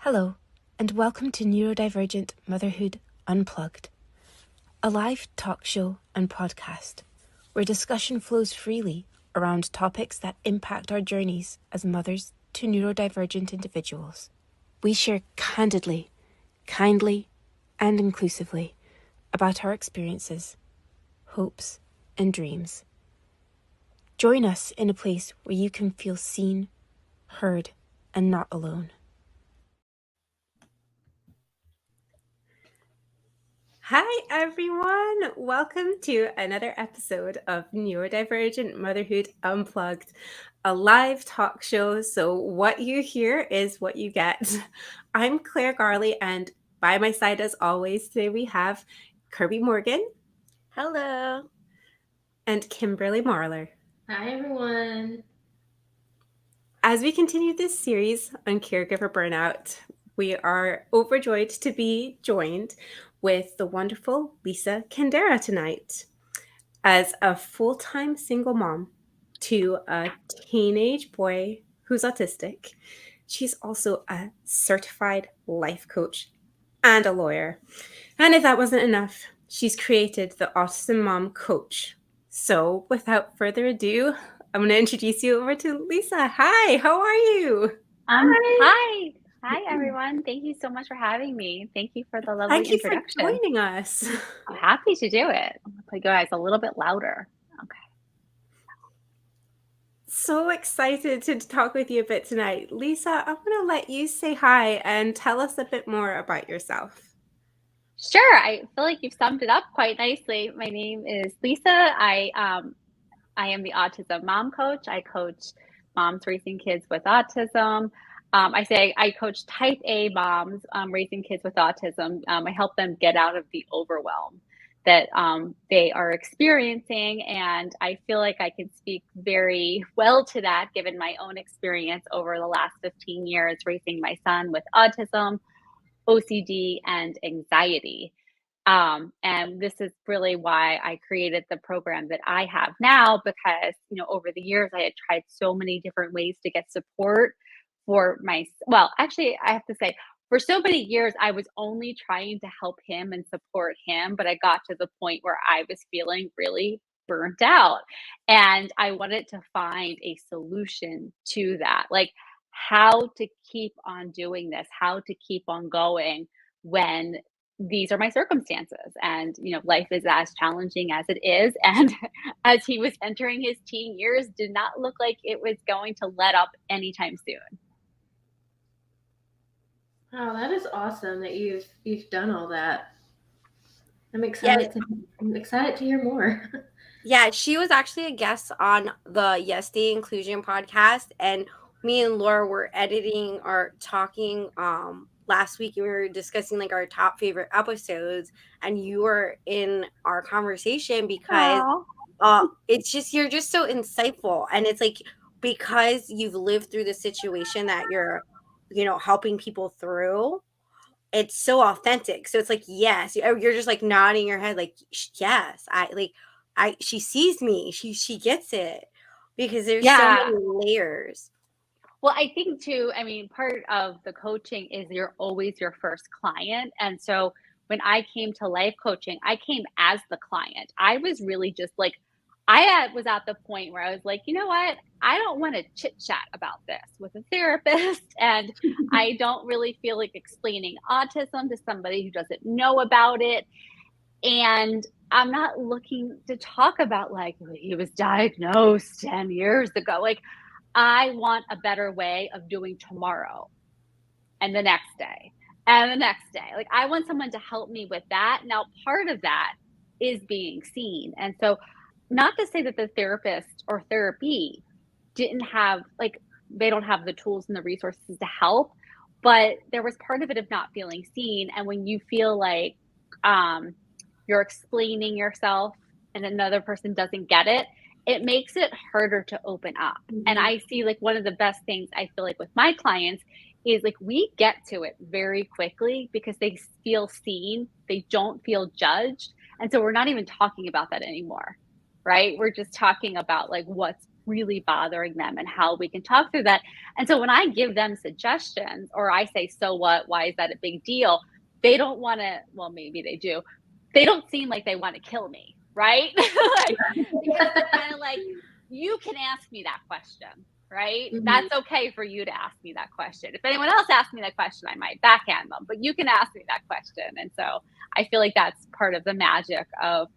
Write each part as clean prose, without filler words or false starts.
Hello, and welcome to Neurodivergent Motherhood Unplugged, a live talk show and podcast where discussion flows freely around topics that impact our journeys as mothers to neurodivergent individuals. We share candidly, kindly, and inclusively about our experiences, hopes, and dreams. Join us in a place where you can feel seen, heard, and not alone. Hi, everyone. Welcome to another episode of Neurodivergent Motherhood Unplugged, a live talk show. So what you hear is what you get. I'm Claire Garley, and by my side, as always, today we have Kirby Morgan. Hello. And Kimberly Marler. Hi, everyone. As we continue this series on caregiver burnout, we are overjoyed to be joined with the wonderful Lisa Candera tonight. As a full-time single mom to a teenage boy who's autistic, she's also a certified life coach and a lawyer. And if that wasn't enough, she's created the Autism Mom Coach. So without further ado, I'm going to introduce you over to Lisa. Hi, how are you? Hi. Hi, everyone. Thank you so much for having me. Thank you for the lovely Thank you for introduction. joining us. I'm happy to do it. I'm going to play guys a little bit louder. Okay. So excited to talk with you a bit tonight. Lisa, I'm going to let you say hi and tell us a bit more about yourself. Sure. I feel like you've summed it up quite nicely. My name is Lisa. I am the Autism Mom Coach. I coach moms raising kids with autism. I coach type A moms raising kids with autism. I help them get out of the overwhelm that they are experiencing. And I feel like I can speak very well to that given my own experience over the last 15 years raising my son with autism, OCD, and anxiety. And this is really why I created the program that I have now, because, over the years, I had tried so many different ways to get support actually, I have to say, for so many years, I was only trying to help him and support him, but I got to the point where I was feeling really burnt out. And I wanted to find a solution to that, like how to keep on doing this, how to keep on going when these are my circumstances. And, life is as challenging as it is. And as he was entering his teen years, did not look like it was going to let up anytime soon. Wow, that is awesome that you've done all that. I'm excited to hear more. Yeah, she was actually a guest on the Yes Day Inclusion podcast, and me and Laura were editing or talking last week, and we were discussing like our top favorite episodes, and you were in our conversation because it's just, you're just so insightful, and it's like because you've lived through the situation that you're helping people through. It's so authentic. So it's like, yes, you're just like nodding your head like, yes, she sees me. She gets it, because there's so many layers. Well, I think too, part of the coaching is you're always your first client. And so when I came to life coaching, I came as the client. I was really just like, was at the point where I was like, you know what? I don't want to chit chat about this with a therapist. And I don't really feel like explaining autism to somebody who doesn't know about it. And I'm not looking to talk about like he was diagnosed 10 years ago. Like, I want a better way of doing tomorrow and the next day and the next day. Like, I want someone to help me with that. Now, part of that is being seen. And so, not to say that the therapist or therapy didn't have, like, they don't have the tools and the resources to help, but there was part of it of not feeling seen. And when you feel like you're explaining yourself and another person doesn't get it, it makes it harder to open up. Mm-hmm. And I see like one of the best things I feel like with my clients is like we get to it very quickly because they feel seen, they don't feel judged. And so we're not even talking about that anymore, right? We're just talking about like what's really bothering them and how we can talk through that. And so when I give them suggestions or I say, so what? Why is that a big deal? They don't want to, well, maybe they do. They don't seem like they want to kill me, right? Like, because they're kind of like, you can ask me that question, right? Mhm. That's okay for you to ask me that question. If anyone else asks me that question, I might backhand them, but you can ask me that question. And so I feel like that's part of the magic of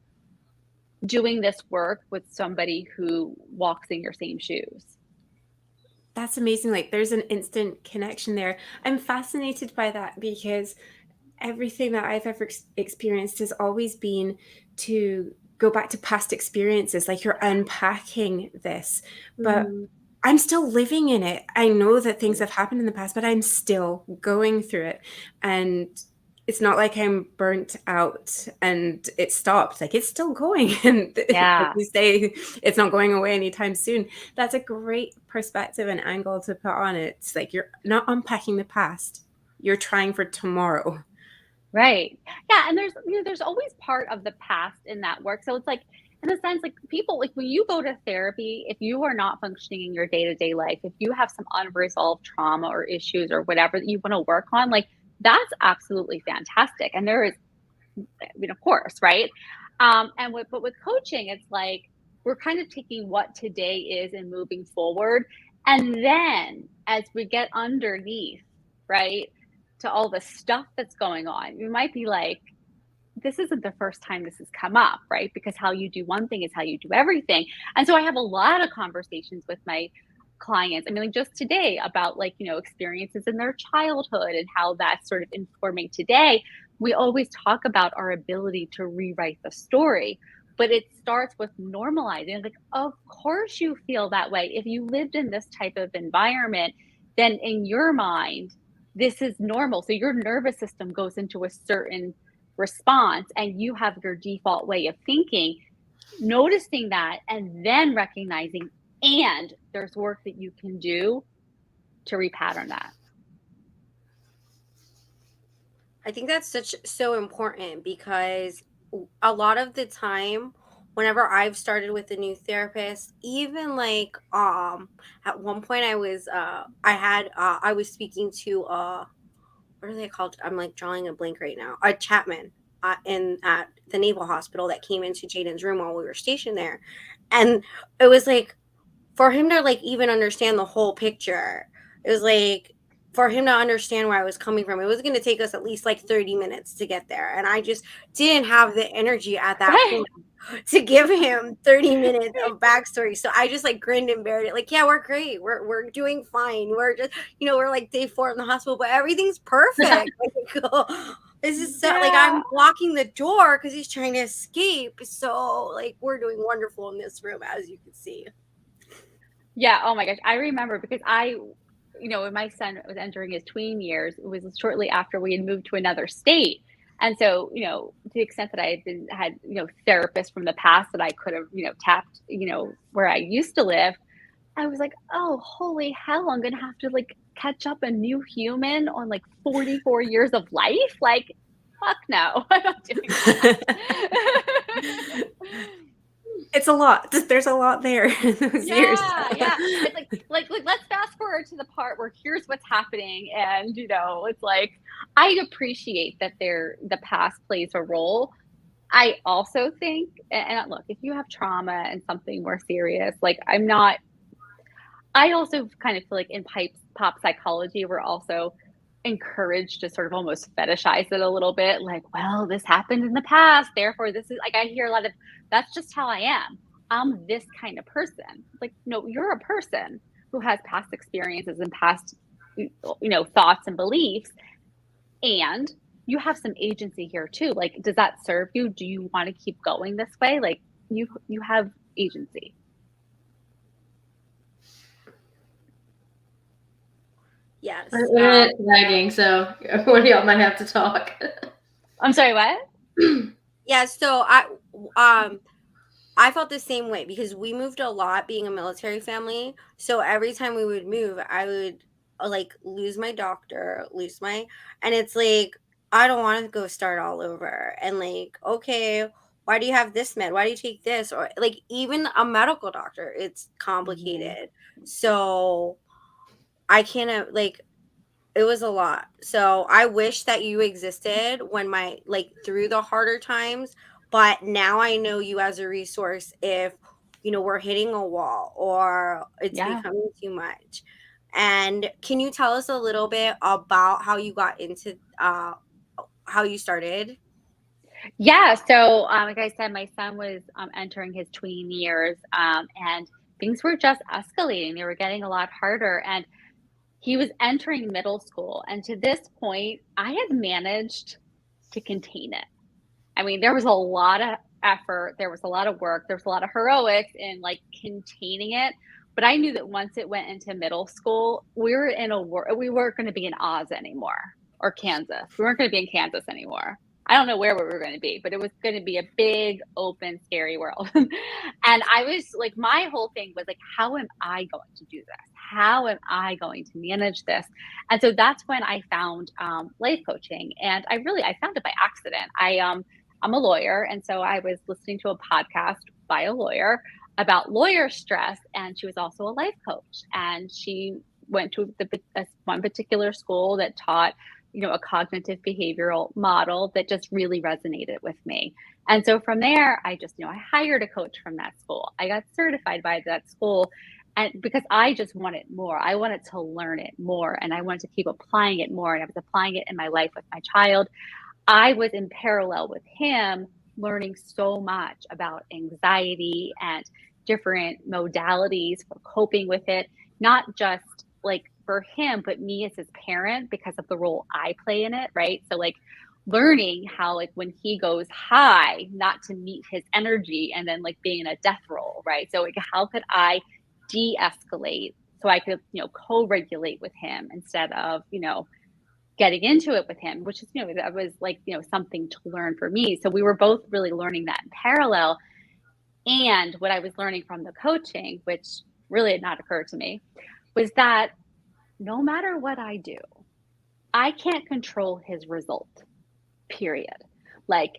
doing this work with somebody who walks in your same shoes. That's amazing. Like there's an instant connection there. I'm fascinated by that because everything that I've ever experienced has always been to go back to past experiences. Like you're unpacking this, but Mhm. I'm still living in it. I know that things have happened in the past, but I'm still going through it. And it's not like I'm burnt out and it stopped. Like it's still going. And like Yeah. you say, it's not going away anytime soon. That's a great perspective and angle to put on it. It's like you're not unpacking the past. You're trying for tomorrow. Right. Yeah, and there's there's always part of the past in that work. So it's like in a sense like people like when you go to therapy, if you are not functioning in your day-to-day life, if you have some unresolved trauma or issues or whatever that you want to work on, like that's absolutely fantastic. And there is I mean, of course, right? And but with coaching, it's like we're kind of taking what today is and moving forward. And then as we get underneath, right, to all the stuff that's going on, you might be like, this isn't the first time this has come up, right? Because how you do one thing is how you do everything. And so I have a lot of conversations with my clients. I mean, like just today about like, experiences in their childhood and how that's sort of informing today. We always talk about our ability to rewrite the story, but it starts with normalizing. Like, of course you feel that way. If you lived in this type of environment, then in your mind, this is normal. So your nervous system goes into a certain response and you have your default way of thinking, noticing that and then recognizing, and there's work that you can do to repattern that. I think that's so important because a lot of the time whenever I've started with a new therapist, even like at one point I was speaking to what are they called? I'm like drawing a blank right now. A Chapman in at the Naval Hospital that came into Jaden's room while we were stationed there. And it was like for him to like even understand the whole picture, it was like for him to understand where I was coming from, it was going to take us at least like 30 minutes to get there. And I just didn't have the energy at that Right. point to give him 30 minutes of backstory. So I just like grinned and bared it. Like, yeah, we're great. We're doing fine. We're just, we're like day 4 in the hospital, but everything's perfect. Like, this is so, like Yeah. I'm blocking the door because he's trying to escape. So like we're doing wonderful in this room, as you can see. Yeah. Oh my gosh. I remember because when my son was entering his tween years, it was shortly after we had moved to another state. And so, to the extent that I had, therapists from the past that I could have, tapped, where I used to live, I was like, oh, holy hell, I'm going to have to like catch up a new human on like 44 years of life. Like, fuck no, I'm not doing that. It's a lot. There's a lot there in those years. Yeah. It's like let's fast forward to the part where here's what's happening, and it's like I appreciate that the past plays a role. I also think, and look, if you have trauma and something more serious, like I also kind of feel like in pop psychology, we're also encouraged to sort of almost fetishize it a little bit. Like, well, this happened in the past, therefore this is like I hear a lot of that's just how I am. I'm this kind of person. Like, no, you're a person who has past experiences and past, thoughts and beliefs, and you have some agency here too. Like, does that serve you? Do you want to keep going this way? Like, you have agency. Yes. I'm internet lagging, so one of y'all might have to talk. I'm sorry, what? Yeah, so I felt the same way because we moved a lot being a military family. So every time we would move, I would like lose my doctor, and it's like I don't want to go start all over. And like, okay, why do you have this med? Why do you take this? Or like even a medical doctor, it's complicated. So I can't like it was a lot. So I wish that you existed when my like through the harder times, but now I know you as a resource if we're hitting a wall or it's Yeah. becoming too much. And can you tell us a little bit about how you got into how you started? Yeah. So, like I said, my son was entering his tween years, and things were just escalating. They were getting a lot harder, and he was entering middle school. And to this point, I had managed to contain it. I mean, there was a lot of effort, there was a lot of work, there was a lot of heroics in like containing it. But I knew that once it went into middle school, we were in a war. We weren't going to be in Oz anymore or Kansas. We weren't going to be in Kansas anymore. I don't know where we were going to be, but it was going to be a big, open, scary world. And I was like, my whole thing was like, how am I going to do this? How am I going to manage this? And so that's when I found life coaching, and I found it by accident. I'm a lawyer, and so I was listening to a podcast by a lawyer about lawyer stress, and she was also a life coach, and she went to one particular school that taught a cognitive behavioral model that just really resonated with me. And so from there, I just I hired a coach from that school. I got certified by that school, and because I just wanted more, I wanted to learn it more, and I wanted to keep applying it more, and I was applying it in my life with my child. I was in parallel with him learning so much about anxiety and different modalities for coping with it, not just like for him, but me as his parent because of the role I play in it, right? So, like, learning how, like, when he goes high, not to meet his energy and then like being in a death roll, right? So, like, how could I de escalate so I could, co regulate with him instead of, getting into it with him, which is, that was like, something to learn for me. So we were both really learning that in parallel. And what I was learning from the coaching, which really had not occurred to me, was that no matter what I do, I can't control his result, period. Like,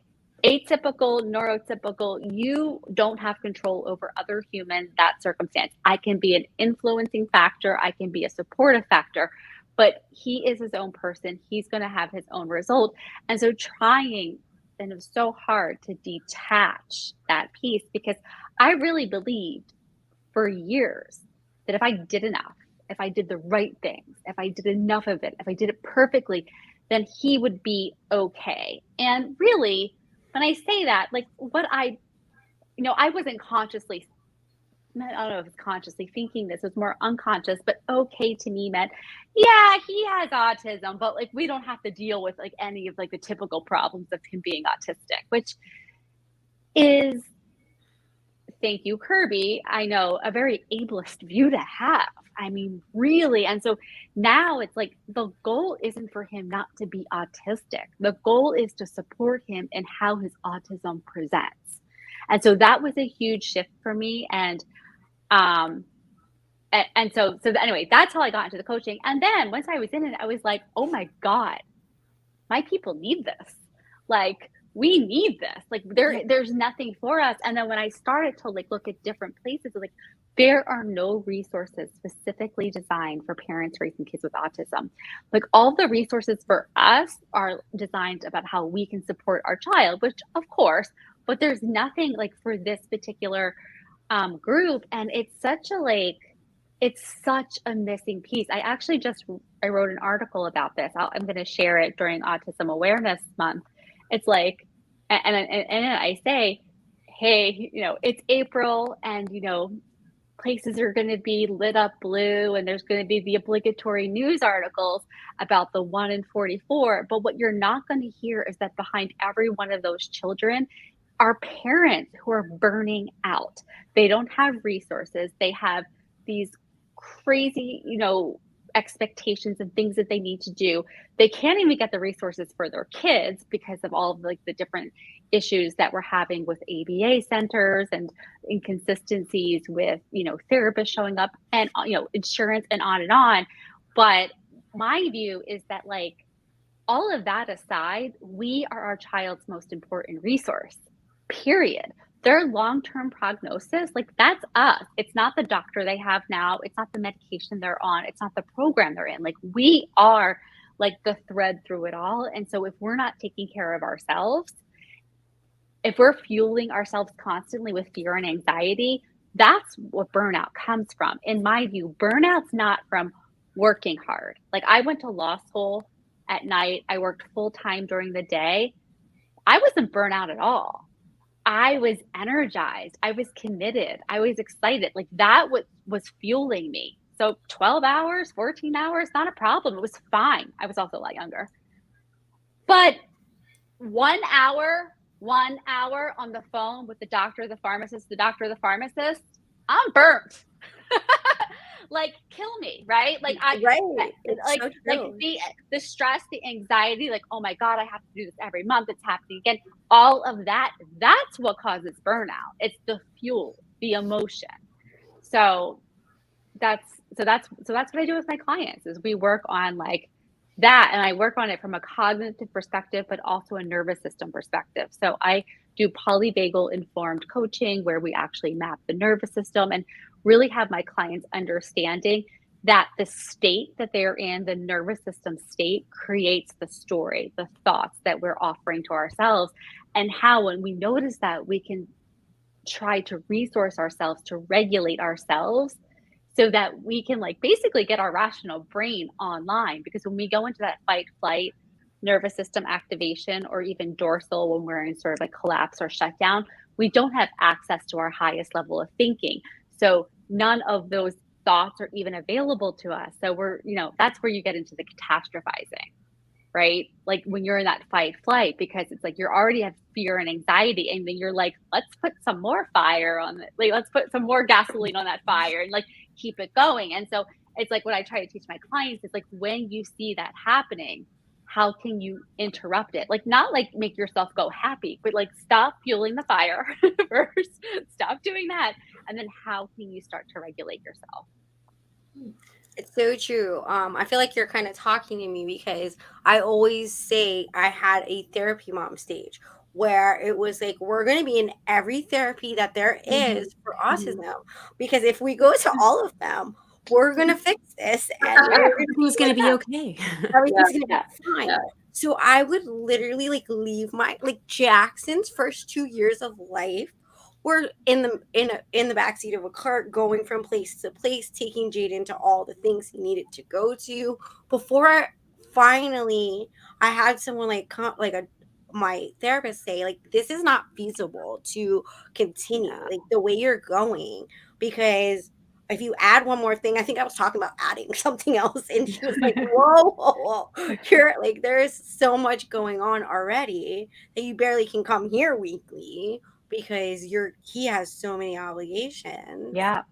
atypical, neurotypical, you don't have control over other humans, that circumstance. I can be an influencing factor, I can be a supportive factor, but he is his own person. He's going to have his own result. And so trying, and it was so hard to detach that piece because I really believed for years that if I did enough, if I did the right things, if I did enough of it, if I did it perfectly, then he would be okay. And really, when I say that, like I wasn't consciously, I don't know if it's consciously thinking this, it's more unconscious, but okay to me meant, yeah, he has autism, but like we don't have to deal with like any of like the typical problems of him being autistic, which is, thank you, Kirby, I know, a very ableist view to have. I mean, really. And so now it's like the goal isn't for him not to be autistic. The goal is to support him in how his autism presents. And so that was a huge shift for me. Um, and so anyway, that's how I got into the coaching. And then once I was in it, I was like, oh my God, my people need this. Like, we need this. Like, there's nothing for us. And then when I started to like look at different places, like, there are no resources specifically designed for parents raising kids with autism. Like, all the resources for us are designed about how we can support our child, which of course, but there's nothing like for this particular group. And it's such a missing piece. I wrote an article about this. I'm going to share it during Autism Awareness Month. It's like, and I say, hey, it's April, and places are going to be lit up blue, and there's going to be the obligatory news articles about the 1 in 44. But what you're not going to hear is that behind every one of those children are parents who are burning out. They don't have resources. They have these crazy, expectations and things that they need to do. They can't even get the resources for their kids because of all of like the different issues that we're having with ABA centers and inconsistencies with, therapists showing up and, insurance and on and on. But my view is that, like, all of that aside, we are our child's most important resource, period. Their long-term prognosis, like that's us. It's not the doctor they have now. It's not the medication they're on. It's not the program they're in. Like we are like the thread through it all. And so if we're not taking care of ourselves, if we're fueling ourselves constantly with fear and anxiety, that's what burnout comes from. In my view, burnout's not from working hard. Like I went to law school at night, I worked full time during the day. I wasn't burnout at all. I was energized. I was committed. I was excited. Like that was fueling me. So 12 hours, 14 hours, not a problem. It was fine. I was also a lot younger. But 1 hour on the phone with the doctor, the pharmacist, I'm burnt. Like kill me, right? Like the stress, the anxiety, like, oh my God, I have to do this every month. It's happening again. All of that, that's what causes burnout. It's the fuel, the emotion. So that's what I do with my clients is we work on like that. And I work on it from a cognitive perspective, but also a nervous system perspective. So I do polyvagal informed coaching where we actually map the nervous system and really have my clients understanding that the state that they're in, the nervous system state, creates the story, the thoughts that we're offering to ourselves, and how when we notice that, we can try to resource ourselves to regulate ourselves so that we can like basically get our rational brain online. Because when we go into that fight flight nervous system activation, or even dorsal when we're in sort of like collapse or shutdown, we don't have access to our highest level of thinking. So none of those thoughts are even available to us. So we're, that's where you get into the catastrophizing, right? Like when you're in that fight flight, because it's like you're already have fear and anxiety, and then you're like, let's put some more fire on it. Like, let's put some more gasoline on that fire and like keep it going. And so it's like what I try to teach my clients is like, when you see that happening, how can you interrupt it? Like not like make yourself go happy, but like stop fueling the fire first, stop doing that. And then how can you start to regulate yourself? It's so true. I feel like you're kind of talking to me because I always say I had a therapy mom stage where it was like, we're going to be in every therapy that there is for autism, because if we go to all of them, we're going to fix this and everything's going to be okay. Everything's going to be fine. So I would literally like leave my, like Jackson's first 2 years of life were in the backseat of a cart, going from place to place, taking Jaden to all the things he needed to go to before finally I had someone my therapist say, like, this is not feasible to continue like the way you're going, because if you add one more thing, I think I was talking about adding something else, and she was like, whoa, you're like, there's so much going on already that you barely can come here weekly because he has so many obligations. Yeah.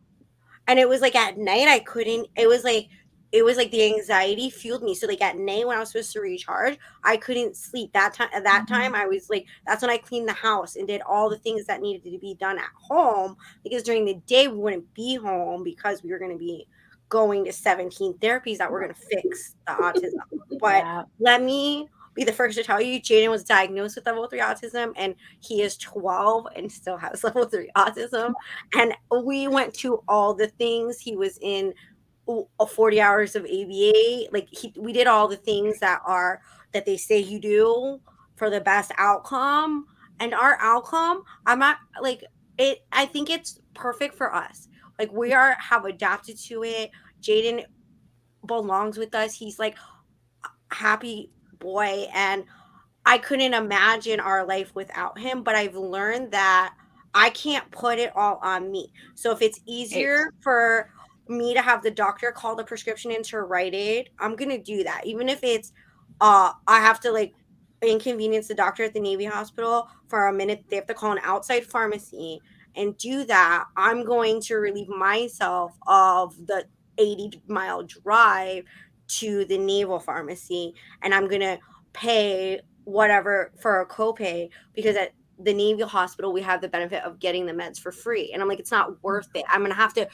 And it was like at night I couldn't, it was like the anxiety fueled me. So like at night when I was supposed to recharge, I couldn't sleep. At that time I was like, that's when I cleaned the house and did all the things that needed to be done at home, because during the day we wouldn't be home because we were going to be going to 17 therapies that were going to fix the autism. But let me be the first to tell you, Jaden was diagnosed with level 3 autism, and he is 12 and still has level 3 autism. And we went to all the things. He was in 40 hours of ABA. Like we did all the things that they say you do for the best outcome. And our outcome, I'm not like it. I think it's perfect for us. Like we have adapted to it. Jaden belongs with us. He's like happy boy, and I couldn't imagine our life without him. But I've learned that I can't put it all on me. So if it's easier for me to have the doctor call the prescription in to write it, I'm gonna do that, even if it's I have to like inconvenience the doctor at the Navy hospital for a minute. They have to call an outside pharmacy and do that. I'm going to relieve myself of the 80-mile drive to the naval pharmacy, and I'm gonna pay whatever for a copay, because at the Navy hospital we have the benefit of getting the meds for free. And I'm like, it's not worth it. I'm gonna have to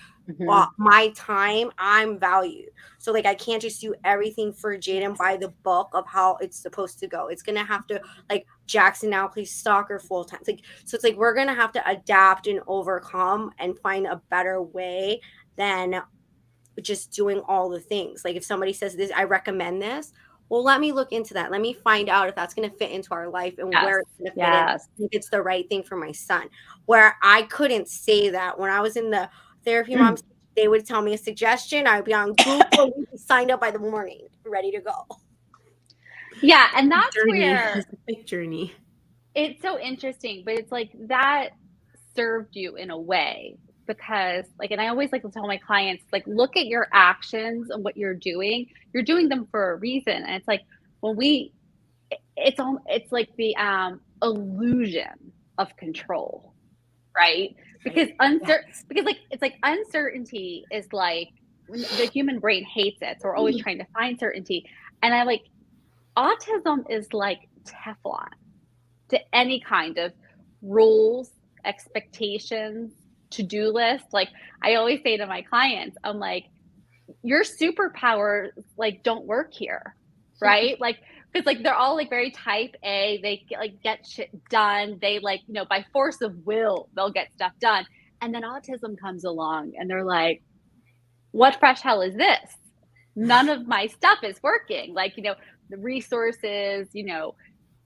my time, I'm valued. So like I can't just do everything for Jaden by the book of how it's supposed to go. It's gonna have to, like, Jackson now plays soccer full time. Like, so it's like we're gonna have to adapt and overcome and find a better way than just doing all the things. Like if somebody says this, I recommend this. Well, let me look into that. Let me find out if that's going to fit into our life and where it's going to fit in. If it's the right thing for my son. Where I couldn't say that when I was in the therapy moms, they would tell me a suggestion. I would be on Google, signed up by the morning, ready to go. Yeah, and that's where it's a big journey. It's so interesting, but it's like that served you in a way because like, and I always like to tell my clients, like, look at your actions and what you're doing them for a reason. And it's like, when it's like the illusion of control, right? Because it's like uncertainty is like, the human brain hates it. So we're always trying to find certainty. And autism is like Teflon to any kind of rules, expectations, to-do list. Like I always say to my clients, I'm like, your superpowers like don't work here, right? Like because like they're all like very type A. They get shit done. They like, you know, by force of will, they'll get stuff done. And then autism comes along and they're like, what fresh hell is this? None of my stuff is working. Like, you know, the resources, you know,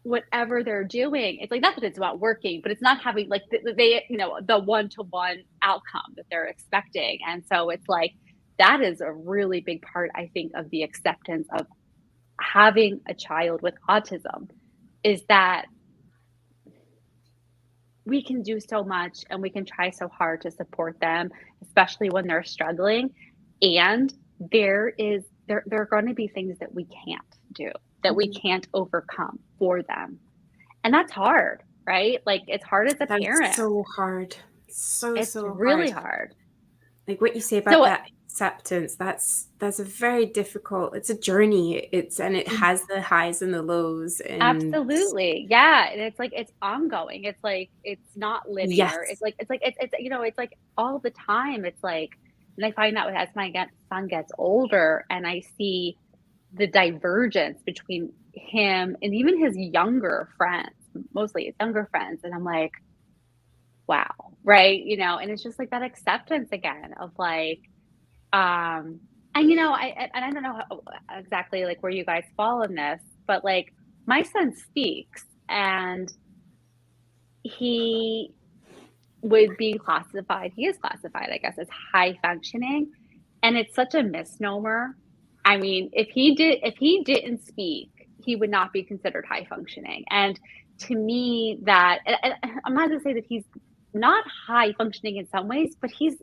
whatever they're doing, it's like, not that it's about working, but it's not having like they, you know, the one-to-one outcome that they're expecting. And so it's like, that is a really big part, I think, of the acceptance of having a child with autism, is that we can do so much and we can try so hard to support them, especially when they're struggling. And there are going to be things that we can't do, that we can't overcome for them. And that's hard, right? Like it's hard as a parent. It's so hard. It's really hard. Like what you say about that acceptance, that's a very difficult, it's a journey. It has the highs and the lows. And absolutely. Yeah. And it's like, it's ongoing. It's like, it's not linear. Yes. It's you know, it's like all the time. It's like, and I find that as my son gets older and I see the divergence between him and even his younger friends, mostly his younger friends. And I'm like, wow. Right. You know, and it's just like that acceptance again of like, and you know, I don't know how, exactly like where you guys fall in this, but like my son speaks and he is classified, I guess, as high functioning. And it's such a misnomer. I mean, if he didn't speak, he would not be considered high functioning. And to me, that, and I'm not going to say that he's not high functioning in some ways, but he's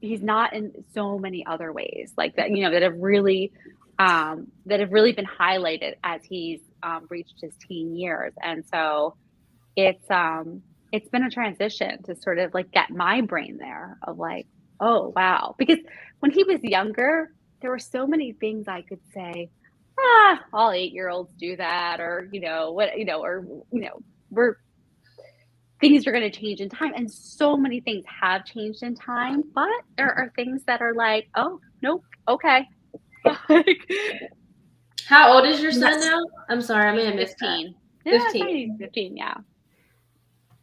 not in so many other ways, like that, you know, that have really been highlighted as he's reached his teen years. And so it's been a transition to sort of like get my brain there of like, oh, wow. Because when he was younger, there were so many things I could say, all 8-year-olds do that, or, you know, what, you know, or, you know, things are going to change in time. And so many things have changed in time, but there are things that are like, oh, nope. Okay. How old is your son now? I'm sorry, I may have missed 15. that. 15, yeah.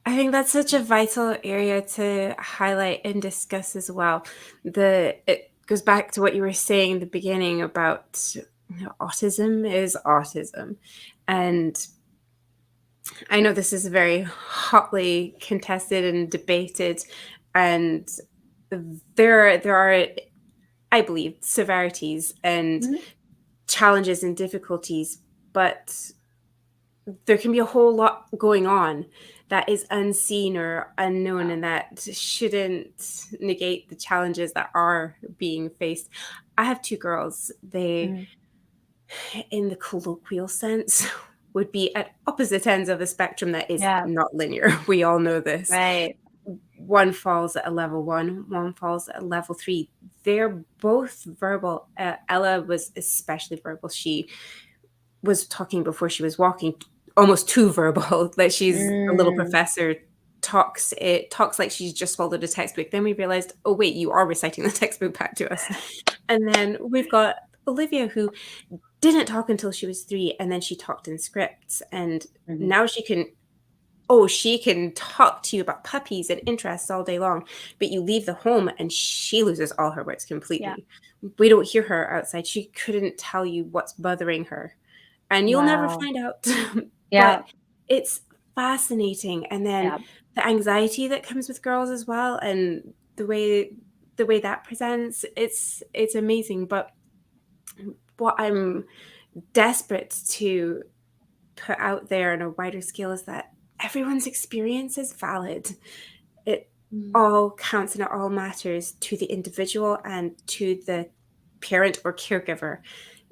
I think that's such a vital area to highlight and discuss as well. It goes back to what you were saying in the beginning about, you know, autism is autism. And I know this is very hotly contested and debated, and there are, I believe, severities and challenges and difficulties, but there can be a whole lot going on that is unseen or unknown, and that shouldn't negate the challenges that are being faced. I have 2 girls. They, in the colloquial sense, would be at opposite ends of the spectrum that is not linear. We all know this. Right. One falls at a level 1, one falls at a level 3. They're both verbal. Ella was especially verbal. She was talking before she was walking, almost too verbal. Like she's a little professor, talks like she's just swallowed a textbook. Then we realized, oh wait, you are reciting the textbook back to us. And then we've got Olivia, who didn't talk until she was 3, and then she talked in scripts, and Mhm. now she can talk to you about puppies and interests all day long, but you leave the home and she loses all her words completely. We don't hear her outside. She couldn't tell you what's bothering her, and you'll never Wow. find out. Yeah. But it's fascinating. And then Yeah. the anxiety that comes with girls as well, and the way that presents, it's amazing. But what I'm desperate to put out there on a wider scale is that everyone's experience is valid. It all counts and it all matters to the individual and to the parent or caregiver.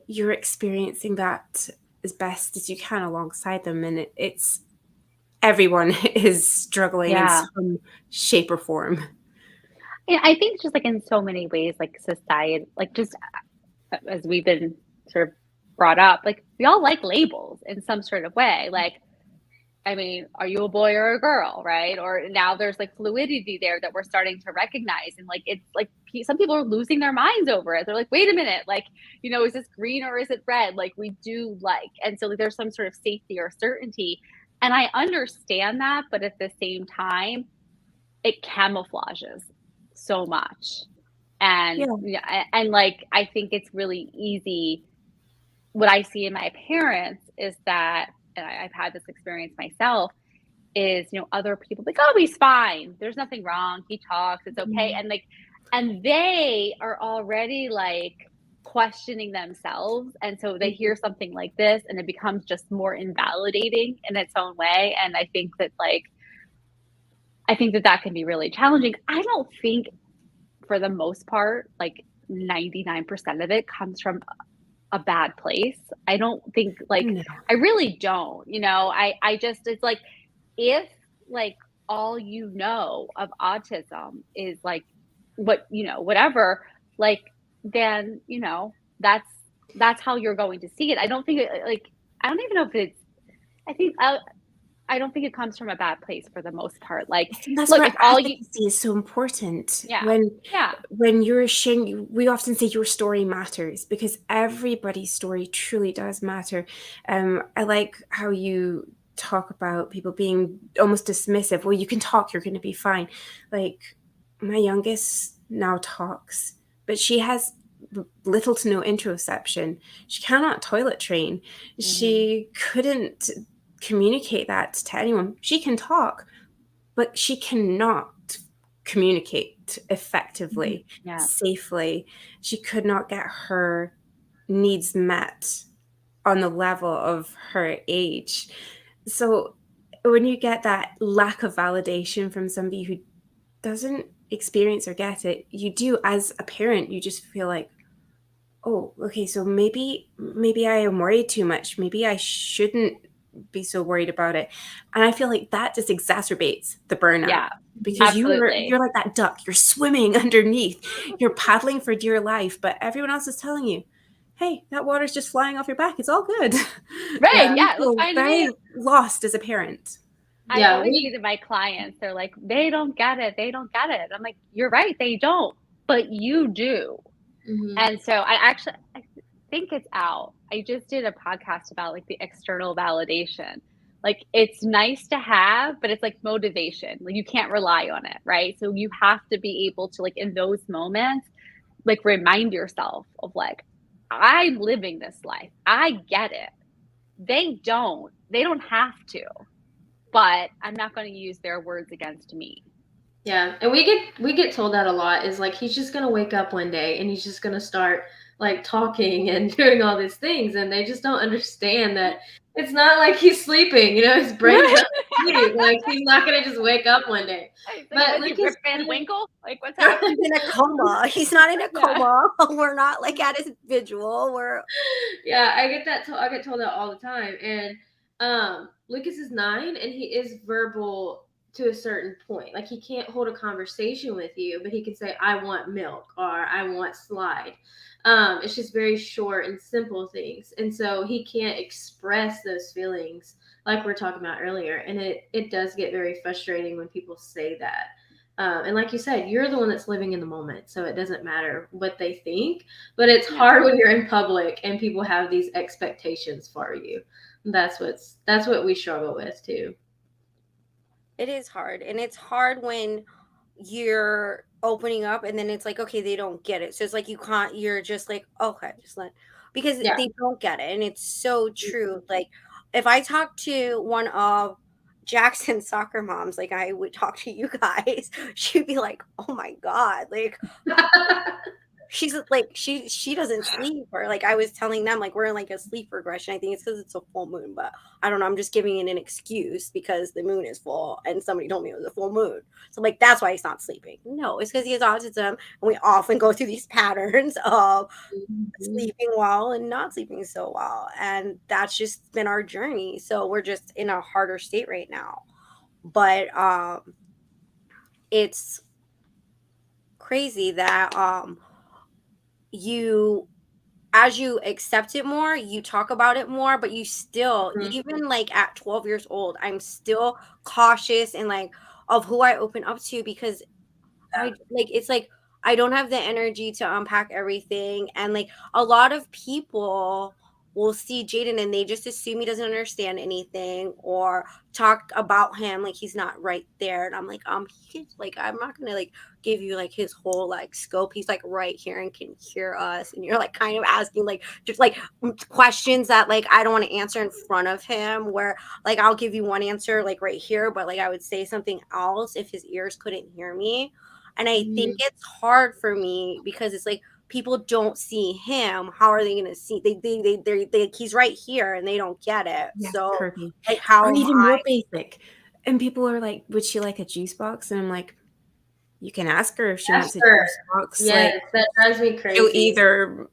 You're experiencing that as best as you can alongside them, and it's everyone is struggling in Yeah. some shape or form. Yeah, I think just like in so many ways, like society, like just as we've been sort of brought up, like we all like labels in some sort of way. Like, I mean, are you a boy or a girl, right? Or now there's like fluidity there that we're starting to recognize. And like, it's like some people are losing their minds over it. They're like, wait a minute, like, is this green or is it red? Like, we do like, and so like, there's some sort of safety or certainty. And I understand that. But at the same time, it camouflages so much. And Yeah. yeah, and like, I think it's really easy. What I see in my parents is that, and I've had this experience myself, is, other people like, "Oh, he's fine. There's nothing wrong. He talks. It's okay." And like, and they are already like questioning themselves. And so they hear something like this and it becomes just more invalidating in its own way. And I think that that can be really challenging. I don't think for the most part, like 99% of it comes from a bad place. I don't think No. I really don't, I just, it's like, if like all of autism is like whatever, like, then, that's how you're going to see it. I don't think I don't even know if it's, I think, I don't think it comes from a bad place for the most part. Like, I think that's look, where if all you, advocacy is so important. yeah, When yeah, you're sharing, we often say your story matters, because everybody's story truly does matter. I like how you talk about people being almost dismissive. Well, you can talk, you're going to be fine. Like, my youngest now talks, but she has little to no interoception. She cannot toilet train. She couldn't communicate that to anyone. She can talk, but she cannot communicate effectively, yeah, safely. She could not get her needs met on the level of her age. So when you get that lack of validation from somebody who doesn't experience or get it, you do, as a parent, you just feel like, oh, okay, so maybe I am worried too much. Maybe I shouldn't be so worried about it. And I feel like that just exacerbates the burnout, yeah, because absolutely. you're like that duck. You're swimming underneath. You're paddling for dear life, but everyone else is telling you, "Hey, that water's just flying off your back. It's all good." Right. And you Yeah. It looks feel fine to very me. lost as a parent. I Yeah, always say to my clients, they're like, they don't get it. They don't get it. I'm like, you're right. They don't, but you do. mhm. And so I think it's out. I just did a podcast about like the external validation. Like, it's nice to have, but it's like motivation. Like, you can't rely on it, right? So you have to be able to, like, in those moments, like, remind yourself of like, I'm living this life. I get it. They don't. They don't have to, but I'm not going to use their words against me. Yeah, and we get told that a lot, is like he's just gonna wake up one day and he's just gonna start like talking and doing all these things, and they just don't understand that it's not like he's sleeping, his brain's not asleep. Like, he's not gonna just wake up one day. It's like, But was he Lucas Rip Van Winkle? Like, what's He's happening? in a coma. He's not in a Yeah. coma. We're not like at his vigil. We're yeah, I get that. I get told that all the time. And Lucas is 9, and he is verbal to a certain point. Like, he can't hold a conversation with you, but he can say, "I want milk," or "I want slide." It's just very short and simple things, and so he can't express those feelings like we're talking about earlier. And it does get very frustrating when people say that. And like you said, you're the one that's living in the moment, so it doesn't matter what they think. But it's hard when you're in public and people have these expectations for you. That's what we struggle with too. It is hard, and it's hard when you're opening up and then it's like, okay, they don't get it. So it's like you can't, you're just like, okay, just let, because Yeah. they don't get it. And it's so true. Like if I talk to one of Jackson's soccer moms, like I would talk to you guys, she'd be like, oh my God, like she's like she doesn't sleep, or like I was telling them, like we're in like a sleep regression. I think it's because it's a full moon, but I don't know, I'm just giving it an excuse because the moon is full and somebody told me it was a full moon, so like that's why he's not sleeping. No, it's because he has autism, and we often go through these patterns of sleeping well and not sleeping so well, and that's just been our journey. So we're just in a harder state right now, but it's crazy that you, as you accept it more, you talk about it more, but you still, even like at 12 years old, I'm still cautious and like of who I open up to, because I like, it's like I don't have the energy to unpack everything. And like a lot of people will see Jaden and they just assume he doesn't understand anything, or talk about him like he's not right there. And I'm like, he's like, I'm not gonna like give you like his whole like scope. He's like right here and can hear us. And you're like kind of asking like just like questions that like I don't want to answer in front of him, where like I'll give you one answer like right here, but like I would say something else if his ears couldn't hear me. And I think it's hard for me because it's like people don't see him. How are they going to see? They he's right here and they don't get it. Yeah, So perfect. like, how Or am even I? more basic. And people are like, would she like a juice box? And I'm like, you can ask her if she wants a juice box. Yes, Like, that drives me she'll crazy. either,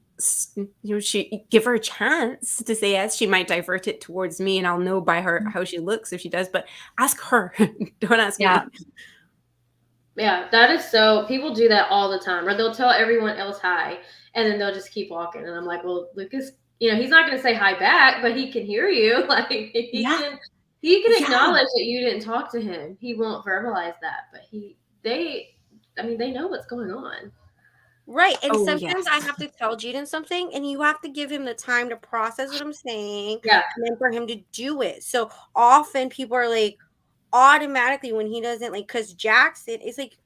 she give her a chance to say yes. She might divert it towards me, and I'll know by her how she looks if she does. But ask her, don't ask me. Yeah, that is so. People do that all the time, or they'll tell everyone else hi, and then they'll just keep walking. And I'm like, well, Lucas, he's not going to say hi back, but he can hear you. Like he can acknowledge that you didn't talk to him. He won't verbalize that, but they know what's going on. Right. And Oh, sometimes yes. I have to tell Jaden something, and you have to give him the time to process what I'm saying, Yeah. and then for him to do it. So often people are like, automatically when he doesn't like, because Jackson is like,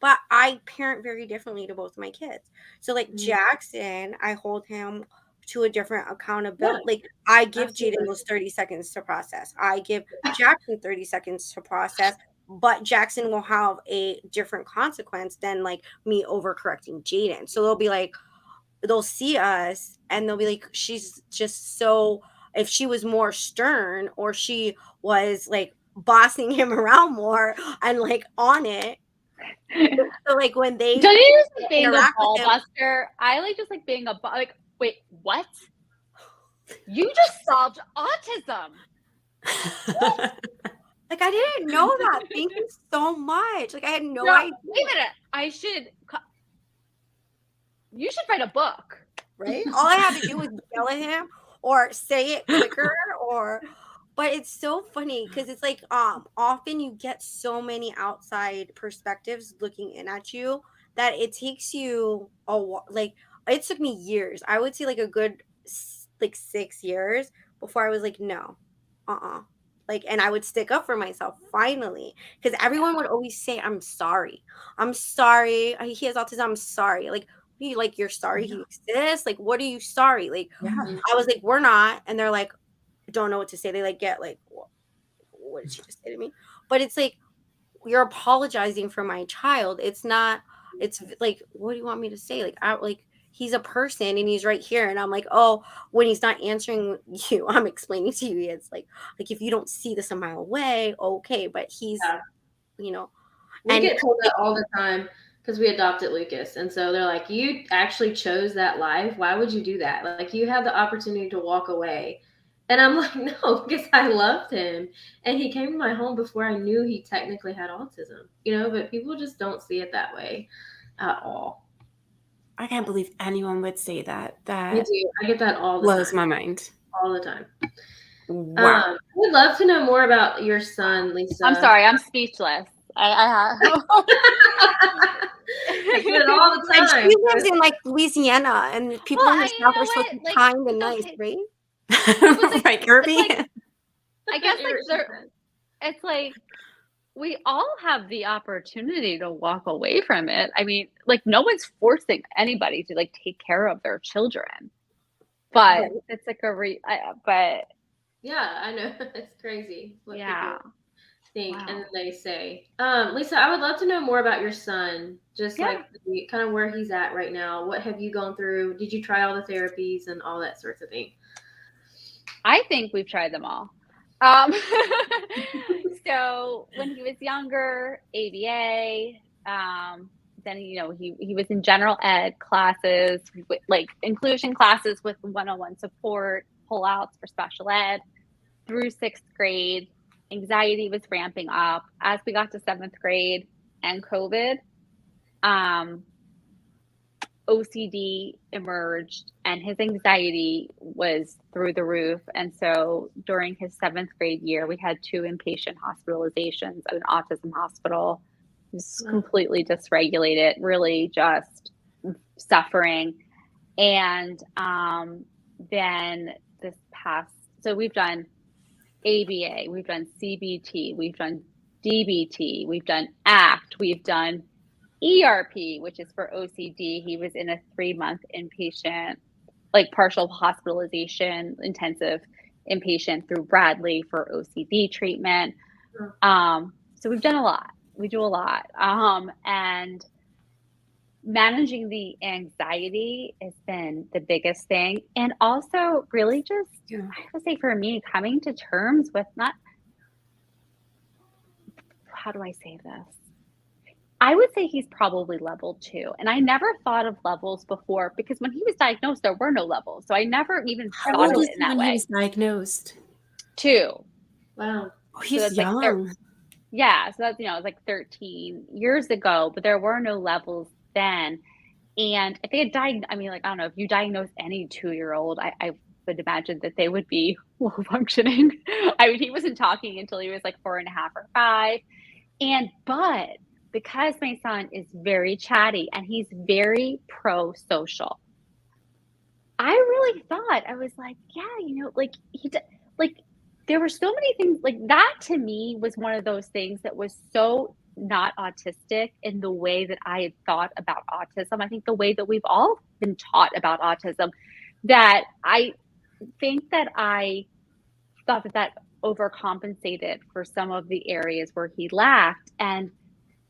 but I parent very differently to both of my kids. So like Jackson, I hold him to a different accountability. Yeah, like I give absolutely. Jaden those 30 seconds to process. I give Jackson 30 seconds to process, but Jackson will have a different consequence than like me overcorrecting Jaden. So they'll be like, they'll see us and they'll be like, she's just so, if she was more stern, or she was like bossing him around more and like on it. So like when they Don't you just like being a interact ball with him, buster? I like just like being like, wait, what? You just solved autism. like I didn't know that. Thank you so much. Like I had no idea. Wait a minute. You should write a book. Right? All I had to do was yell at him or say it quicker, or but it's so funny because it's like often you get so many outside perspectives looking in at you that it takes you like it took me years. I would say like a good like 6 years before I was like, no, like, and I would stick up for myself finally, because everyone would always say, I'm sorry, he has autism, I'm sorry. Like, you're sorry he exists? Like, what are you sorry? Like, I was like, we're not. And they're like, don't know what to say. They like get like, what did she just say to me? But it's like, you're apologizing for my child. It's not, it's like, what do you want me to say? Like, he's a person and he's right here. And I'm like, oh, when he's not answering you, I'm explaining to you. It's like if you don't see this a mile away, okay. But he's, We get told that all the time because we adopted Lucas. And so they're like, you actually chose that life. Why would you do that? Like, you had the opportunity to walk away. And I'm like, no, because I loved him. And he came to my home before I knew he technically had autism, but people just don't see it that way at all. I can't believe anyone would say that. Me too. I get that all the blows time. my mind. All the time. Wow. We'd love to know more about your son, Lisa. I'm sorry, I'm speechless. I have. I get it all the And time. she lives in like Louisiana, and people in the you South know are supposed to what? be Like, kind and it's nice, okay. right? Right, Kirby? It's like, I guess like Irresponsible. it's like we all have the opportunity to walk away from it. I mean, like no one's forcing anybody to like take care of their children, but Right. it's like but Yeah, I know. It's crazy what yeah. people think and Wow. then they say. Lisa, I would love to know more about your son, just Yeah. like kind of where he's at right now. What have you gone through? Did you try all the therapies and all that sorts of thing? I think we've tried them all. So when he was younger, ABA, then he was in general ed classes, like inclusion classes with one-on-one support, pullouts for special ed through 6th grade. Anxiety was ramping up as we got to 7th grade and COVID. OCD emerged and his anxiety was through the roof. And so during his 7th grade year, we had 2 inpatient hospitalizations at an autism hospital. He was completely dysregulated, really just suffering. And then so we've done ABA, we've done CBT, we've done DBT, we've done ACT, we've done ERP, which is for OCD. He was in a 3-month inpatient, like partial hospitalization, intensive inpatient through Bradley for OCD treatment. So we've done a lot. We do a lot. And managing the anxiety has been the biggest thing. And also really just, I would say for me, coming to terms with how do I say this? I would say he's probably level 2. And I never thought of levels before because when he was diagnosed, there were no levels. So I never even How thought old of is it in he that when way. he was diagnosed? 2. Wow. Oh, he's that's young. Like yeah. So that's, it was like 13 years ago, but there were no levels then. And if they had I don't know, if you diagnose any 2-year-old, I would imagine that they would be low functioning. I mean, he wasn't talking until he was like 4.5 or 5. But because my son is very chatty and he's very pro-social, I really thought, I was like, yeah, like there were so many things like that. To me was one of those things that was so not autistic in the way that I had thought about autism. I think the way that we've all been taught about autism, that I think that I thought that overcompensated for some of the areas where he lacked. And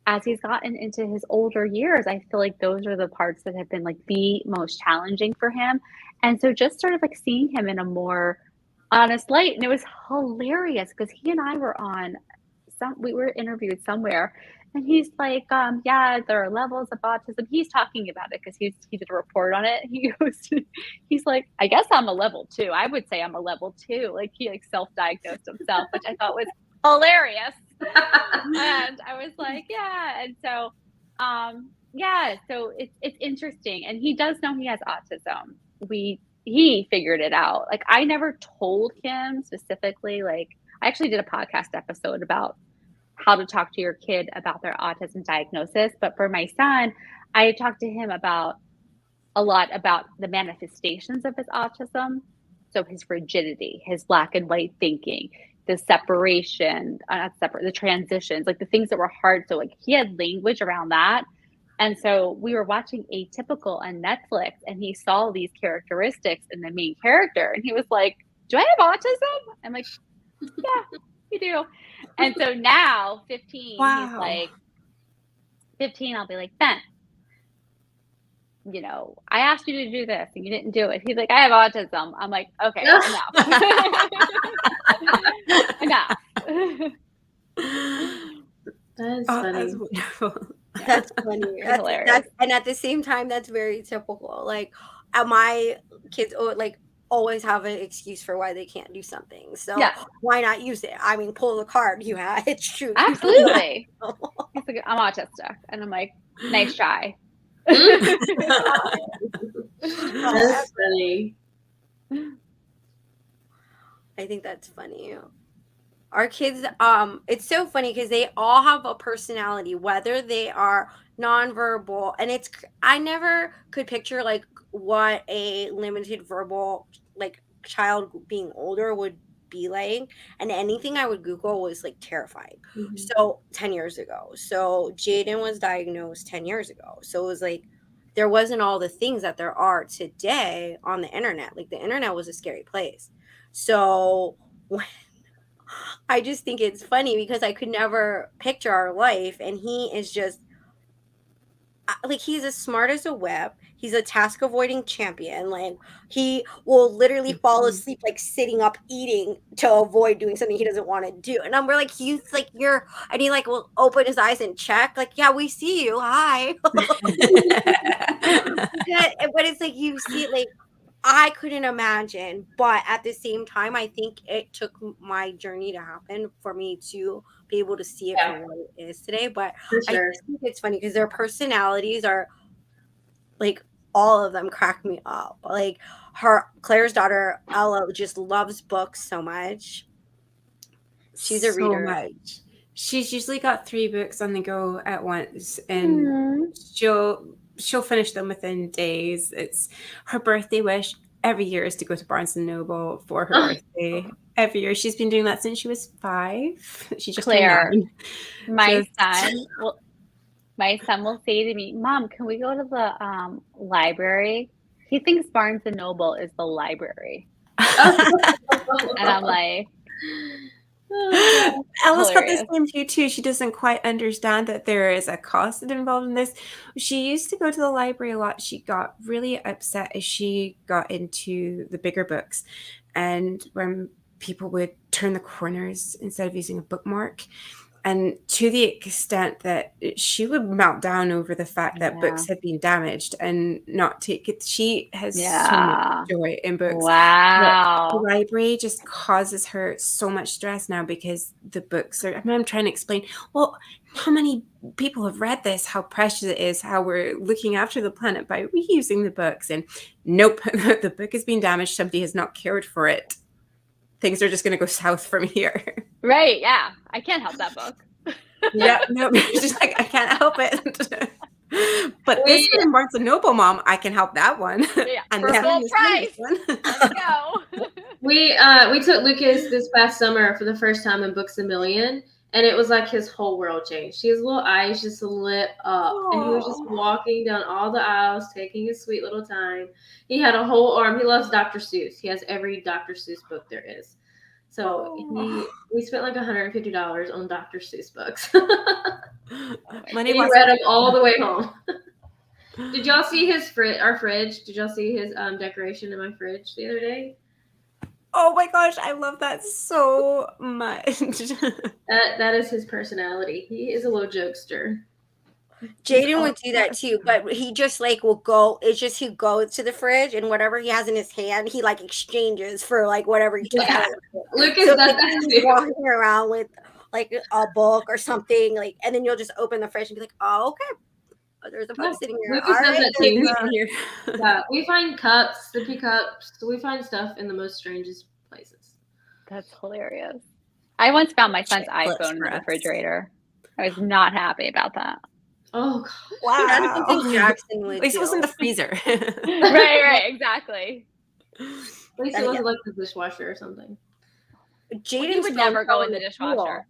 as he's gotten into his older years, I feel like those are the parts that have been like the most challenging for him. And so just sort of like seeing him in a more honest light, and it was hilarious because he and I were we were interviewed somewhere, and he's like, yeah, there are levels of autism. He's talking about it because he did a report on it. He's like, I guess I'm a level 2. I would say I'm a level 2. Like he like self-diagnosed himself, which I thought was hilarious. And I was like, yeah. And so, so it's interesting. And he does know he has autism. He figured it out. Like I never told him specifically, like I actually did a podcast episode about how to talk to your kid about their autism diagnosis. But for my son, I talked to him a lot about the manifestations of his autism. So his rigidity, his black and white thinking, the separation, the transitions, like the things that were hard. So like he had language around that. And so we were watching Atypical on Netflix, and he saw these characteristics in the main character, and he was like, do I have autism? I'm like, yeah, you do. And so now 15, Wow. he's like 15, I'll be like, Ben, I asked you to do this and you didn't do it. He's like, I have autism. I'm like, okay, enough. That's Oh, funny. that's wonderful. That's funny. That's and at the same time, that's very typical. Like my kids always have an excuse for why they can't do something. So why not use it? I mean, pull the card. It's true. Absolutely. He's like, I'm autistic. And I'm like, nice try. That's funny. I think that's funny. Our kids, it's so funny because they all have a personality, whether they are nonverbal, and I never could picture like what a limited verbal like child being older would be like, and anything I would Google was like terrifying. Mhm. So 10 years ago, so Jaden was diagnosed 10 years ago, so it was like there wasn't all the things that there are today on the internet. Like the internet was a scary place. So I just think it's funny because I could never picture our life, and he is just like he's as smart as a whip. He's a task avoiding champion. Like he will literally fall asleep like sitting up eating to avoid doing something he doesn't want to do. And I'm like, he's like you're and he like will open his eyes and check, like, yeah, we see you. Hi. Yeah, but it's like you see like I couldn't imagine, but at the same time, I think it took my journey to happen for me to be able to see it for Yeah, what it is today. But for I sure. just think it's funny because their personalities are like all of them crack me up. Like Claire's daughter Ella just loves books so much. She's a So reader. much. She's usually got 3 books on the go at once, and Mm. she'll finish them within days. It's her birthday wish every year is to go to Barnes and Noble for her birthday. Every year. She's been doing that since she was 5. She just turned Claire, 9. my Just son will say to me, "Mom, can we go to the library?" He thinks Barnes and Noble is the library, and I'm like, Oh, Ella's got the hilarious. same view too. She doesn't quite understand that there is a cost involved in this. She used to go to the library a lot. She got really upset as she got into the bigger books, and when people would turn the corners instead of using a bookmark, and to the extent that she would melt down over the fact that Yeah. books had been damaged and not take it. She has so much Yeah. joy in books. The Wow. library just causes her so much stress now because the books are. I mean, I'm trying to explain. Well, how many people have read this? How precious it is? How we're looking after the planet by reusing the books? And nope, the book has been damaged. Somebody has not cared for it. Things are just going to go south from here. Right, yeah. I can't help that book. Yeah, no, it's just like I can't help it. But this one in Barnes and Noble, Mom, I can help that one. Yeah, And for this full one, this one, this price. one. Let's go. we took Lucas this past summer for the first time in Books a Million, and it was like his whole world changed. His little eyes just lit up, and he was just Aw. walking down all the aisles, taking his sweet little time. He had a whole arm. He loves Dr. Seuss. He has every Dr. Seuss book there is. So we spent like $150 on Dr. Seuss books. Money He was read them all the way home. Did y'all see our fridge? Did y'all see his decoration in my fridge the other day? Oh my gosh, I love that so much. That is his personality. He is a little jokester. Jaden would do that too, but he just like will go. It's just he goes to the fridge and whatever he has in his hand, he like exchanges for like whatever he took out. Lucas So does like, that he's too. walking around with like a book or something, like, and then you'll just open the fridge and be like, "Oh, okay, oh, there's a book Yeah, sitting here." Lucas All does right, that Take too. this from here. Yeah, we find cups, sippy cups. We find stuff in the most strangest places. That's hilarious. I once found my son's Chiclets iPhone in for the us. refrigerator. I was not happy about that. Oh God. Wow. That's something Jackson would At least it was in do. the freezer. Right, exactly. At least it Yeah. wasn't like the dishwasher or something. He Jaden's would phone never fell go in the pool. dishwasher.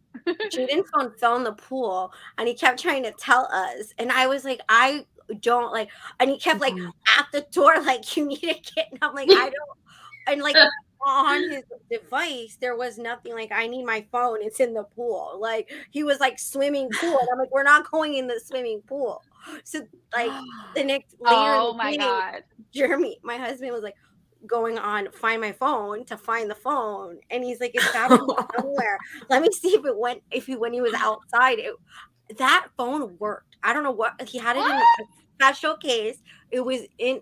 Jaden's phone fell in the pool, and he kept trying to tell us, and I was like, I don't like, and he kept like at the door, like, you need to get, and I'm like, I don't, and like on his device there was nothing, like, I need my phone, it's in the pool, like he was like swimming pool, and I'm like, we're not going in the swimming pool. So like the next later Oh in the my day, God. Jeremy, my husband, was like going on find my phone to find the phone, and he's like, it's gotta be somewhere. Let me see if it went, when he was outside, that phone worked. I don't know what he had it in a special case. It was in,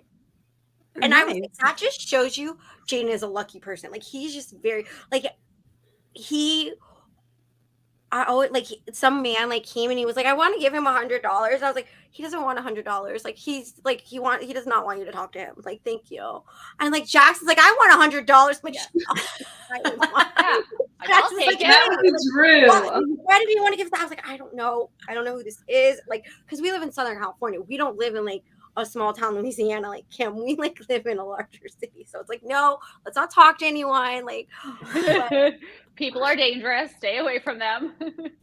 and I was like, that just shows you Jaden is a lucky person. Like he's just very like I always like some man like came and he was like, I want to give him $100. I was like, he doesn't want $100. Like he does not want you to talk to him. Like, thank you. And like Jackson's like, I want $100. Like, Yeah. yeah. Like, I'll Jackson's take like, it. That would be Drew. why did you want to give that? I was like, I don't know who this is. Like, because we live in Southern California. We don't live in like a small town Louisiana like Kim. We like live in a larger city. So it's like, no, let's not talk to anyone. Like, but People are dangerous. Stay away from them.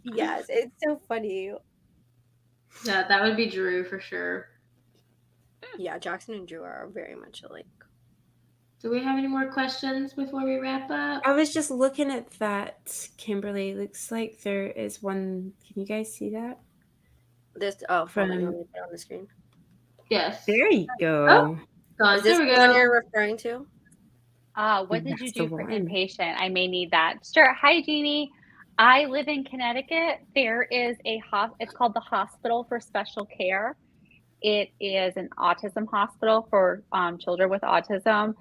yes, it's so funny. Yeah, that would be Drew for sure. Yeah, Jackson and Drew are very much alike. Do we have any more questions before we wrap up? I was just looking at that, Kimberly. Looks like there is one. Can you guys see that? This From- hold on, let me put it on the screen. Yes. There you go. Oh. Gone. Is this There we the one go. you're referring to? What did you That's do the for one. inpatient? I may need that. Sure. Hi, Jeannie. I live in Connecticut. There is it's called the Hospital for Special Care. It is an autism hospital for children with autism.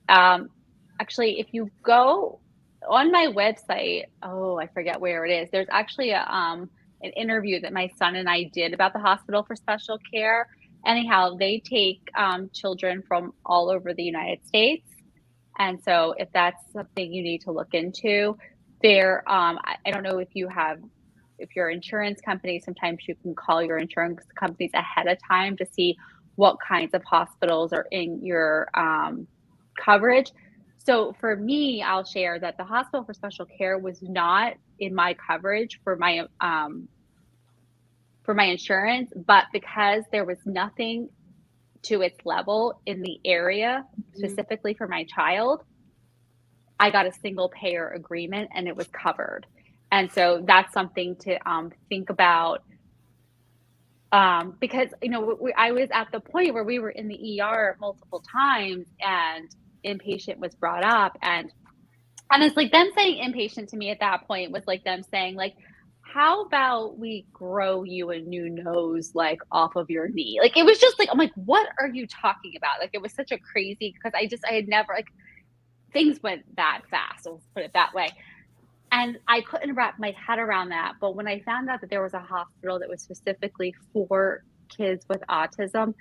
Actually, if you go on my website, I forget where it is. There's actually an interview that my son and I did about the Hospital for Special Care. Anyhow, they take children from all over the United States. And so if that's something you need to look into, there, I don't know if your insurance company, sometimes you can call your insurance companies ahead of time to see what kinds of hospitals are in your coverage. So for me, I'll share that the Hospital for Special Care was not in my coverage for my insurance, but because there was nothing to its level in the area specifically for my child, I got a single payer agreement and it was covered. And so that's something to think about, because I was at the point where we were in the ER multiple times and inpatient was brought up, and it's like them saying inpatient to me at that point was like them saying like, how about we grow you a new nose like off of your knee? Like it was just like, I'm like, what are you talking about? Like it was such a crazy, because I had never, like, things went that fast, let's put it that way. And I couldn't wrap my head around that. But when I found out that there was a hospital that was specifically for kids with autism,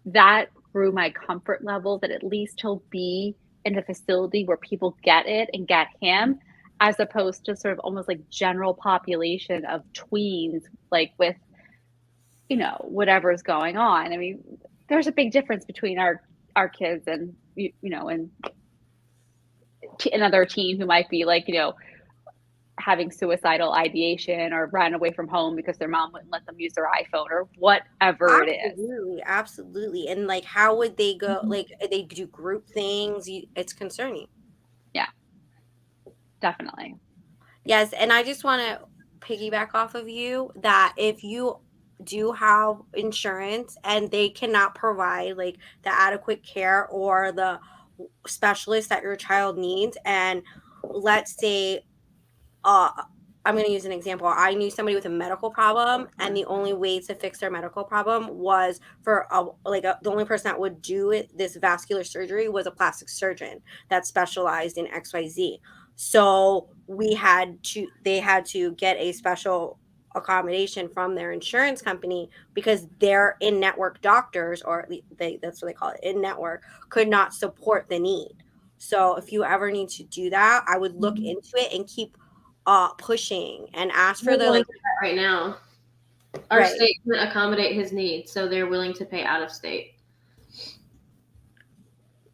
that grew my comfort level that at least he'll be in a facility where people get it and get him, as opposed to sort of almost like general population of tweens, like with, whatever's going on. I mean, there's a big difference between our kids and, and another teen who might be like, having suicidal ideation or ran away from home because their mom wouldn't let them use their iPhone or whatever it is. Absolutely. And like, how would they go? Like, they do group things. It's concerning. Yeah, definitely. Yes. And I just want to piggyback off of you that if you do have insurance and they cannot provide like the adequate care or the specialist that your child needs, and let's say, I'm going to use an example. I knew somebody with a medical problem, and the only way to fix their medical problem was for the only person that would do this vascular surgery was a plastic surgeon that specialized in XYZ. So they had to get a special accommodation from their insurance company because their in-network doctors, or that's what they call it, in-network, could not support the need. So if you ever need to do that, I would look into it and keep pushing and ask for the right now. Our state can accommodate his needs, so they're willing to pay out of state.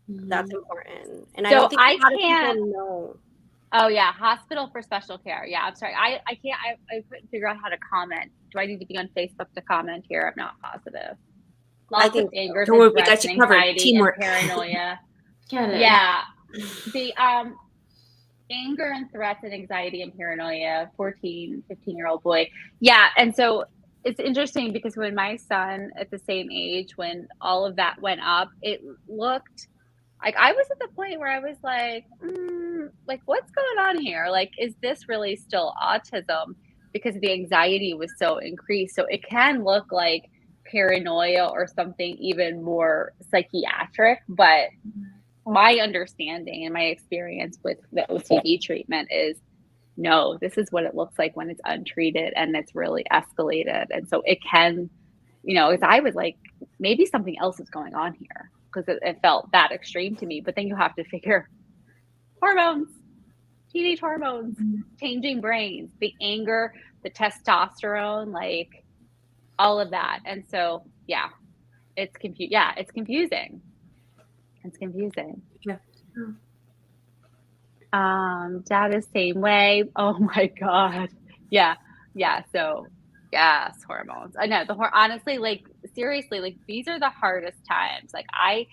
That's important, and so I don't think I a lot can't. of people know. Oh yeah, Hospital for Special Care. Yeah, I'm sorry. I can't. I couldn't figure out how to comment. Do I need to be on Facebook to comment here? I'm not positive. Lots of anger, threats, anxiety, and paranoia. Yeah, the anger and threats and anxiety and paranoia, 14, 15-year-old boy. Yeah. And so it's interesting because when my son at the same age, when all of that went up, it looked like I was at the point where I was like, like, what's going on here? Like, is this really still autism? Because the anxiety was so increased. So it can look like paranoia or something even more psychiatric, but my understanding and my experience with the OCD treatment is no, this is what it looks like when it's untreated and it's really escalated. And so it can, as I was like, maybe something else is going on here because it felt that extreme to me. But then you have to figure hormones, teenage hormones, changing brains, the anger, the testosterone, like all of that. And so, yeah, it's it's confusing. It's confusing. Yeah. Dad is same way. Oh my God. Yeah. Yeah. So yes, hormones. I know honestly, like seriously, like these are the hardest times. Like I,